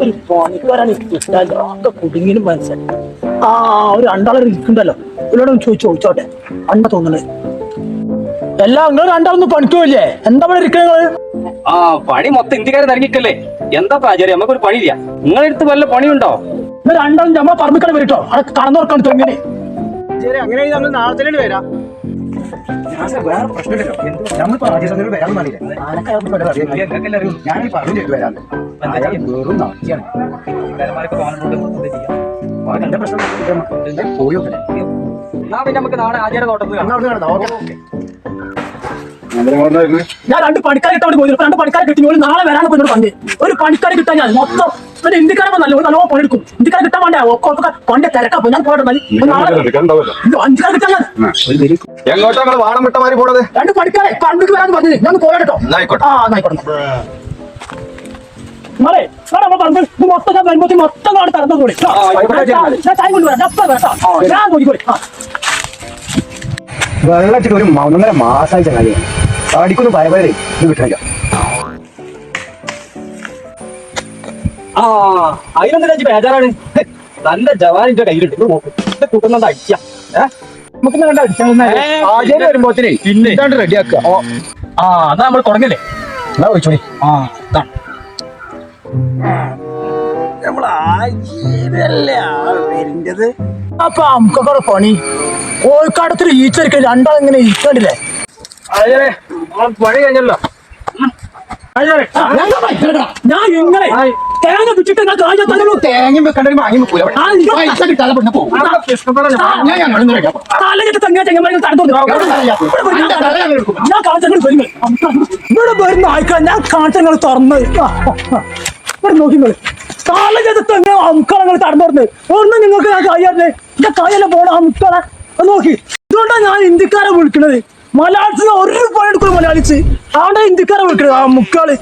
ഒരു പണിക്കാരാണ് കിട്ടാലോ ഒക്കെ കുടുങ്ങിനും മനസ്സിലായി. ഒരു രണ്ടാളെ ഇരിക്കണ്ടല്ലോ, ഇവരോട് ചോദിച്ചോട്ടെ. അണ്ണ തോന്നുന്നത് എല്ലാം നിങ്ങൾ രണ്ടാളൊന്നും പണിക്കൂല്ലേ? എന്താ പണി ഇരിക്കുന്നത്? പണി മൊത്തം ഇന്ത്യക്കാരെ തിരക്കിക്കല്ലേ. എന്താ ആചാര്യം, നമുക്കൊരു പണിയില്ല. നിങ്ങളെടുത്ത് വല്ല പണിയുണ്ടോ? നിങ്ങൾ രണ്ടാളും നമ്മ പറമ്പിക്കാൻ വരിട്ടോ, അവിടെ കടന്നുറക്കാൻ തോന്നിയേ. അങ്ങനെ നമ്മൾ നാളെ തന്നെ വരാം. വേറെ പ്രശ്നമില്ലല്ലോ. നമ്മളിപ്പോ ആദ്യം വരാൻ ഞാൻ പറഞ്ഞു വരാൻ വെറും നടത്തിയാണ് പോയോ. പിന്നെ നമുക്ക് നാളെ ആചാര തോട്ടത്തിൽ ഞാൻ രണ്ട് പണിക്കാരെ കിട്ടാൻ പോയി. രണ്ട് പണിക്കാരെ കിട്ടി. ഒരു നാളെ വരാൻ പോയി പറഞ്ഞു. ഒരു പണിക്കാരെ കിട്ടാൻ ഞാൻ മൊത്തം പിന്നെ ഇന്ത്യക്കാരെ നല്ലോണം പണിയെടുക്കും. ഇന്ത്യക്കാരെ കിട്ടാൻ വേണ്ട ഒക്കെ പണ്ട് തിരക്കാ. ഞാൻ പോയിട്ട് 5 കാരെ കിട്ടാൻ ഞാൻ എങ്ങോട്ടാ വാണം വിട്ടമാരി പോണത്? രണ്ട് പണിക്കാരെ പണ്ടിക്ക് വരാൻ പറഞ്ഞു. ഞാൻ പോയാട്ടോ. ആയിക്കോട്ടെ. മറേ നമ്മൾ പറമ്പിൽ മൊത്തം ഞാൻ വരുമ്പോ മൊത്തം നാട് തറന്നു കൂടി ഞാൻ ചായ കൊണ്ടുവരാം. അപ്പം കേട്ടോ ഞാൻ പോയിക്കോളി. വെള്ളച്ചിട്ട് ഒരു 1.5 മാസമായി ചങ്ങാതി. അടിക്കൊന്നും ഭയഭരേ ഇത് കിട്ടണില്ല. അതിനൊന്നും കഴിച്ച് ബേജാറാണ്. നല്ല ജവാനിന്റെ കയ്യിലുണ്ട്. കൂട്ടുന്നത് അടിക്കാം. നമുക്ക് കണ്ട ആചാര്യ വരുമ്പോത്തിനെ പിന്നെ റെഡി ആക്കുക. അതാ നമ്മൾ തുടങ്ങല്ലേ. എന്നാ ചോദിച്ചോളി. അപ്പൊ നമുക്കൊക്കെ പണി കോഴിക്കാടത്തിൽ ഈച്ചരിക്ക രണ്ടാൾ ഇങ്ങനെ ഇരിക്കണ്ടില്ലേ? പണി കഴിഞ്ഞല്ലോ. ഞാൻ ഇങ്ങനെ തേങ്ങ പിടിച്ചിട്ട് തേങ്ങ വെക്കണ്ട മാങ്ങി ഇവിടെ വരുന്ന ആയിക്കാ ഞാൻ കാണിച്ചങ്ങൾ തുറന്ന് ഇവിടെ നോക്കിങ്ങള് കാലഘട്ടത്ത് എങ്ങനെ അമുക്കളങ്ങൾ തടഞ്ഞോർന്ന് ഒന്ന് നിങ്ങൾക്ക് ഞാൻ കയ്യാറിന് എന്റെ കയ്യല്ല പോണ അമുക്കളെ നോക്കി. ഇതുകൊണ്ടാണ് ഞാൻ ഇന്ത്യക്കാരെ വിളിക്കണത്. മലയാളത്തിന് ഒരു പണി എടുക്കണം. മലയാളിച്ച് ആടെ ഇന്ത്യക്കാരെ വിളിക്കണത്. ആ മുക്കാള്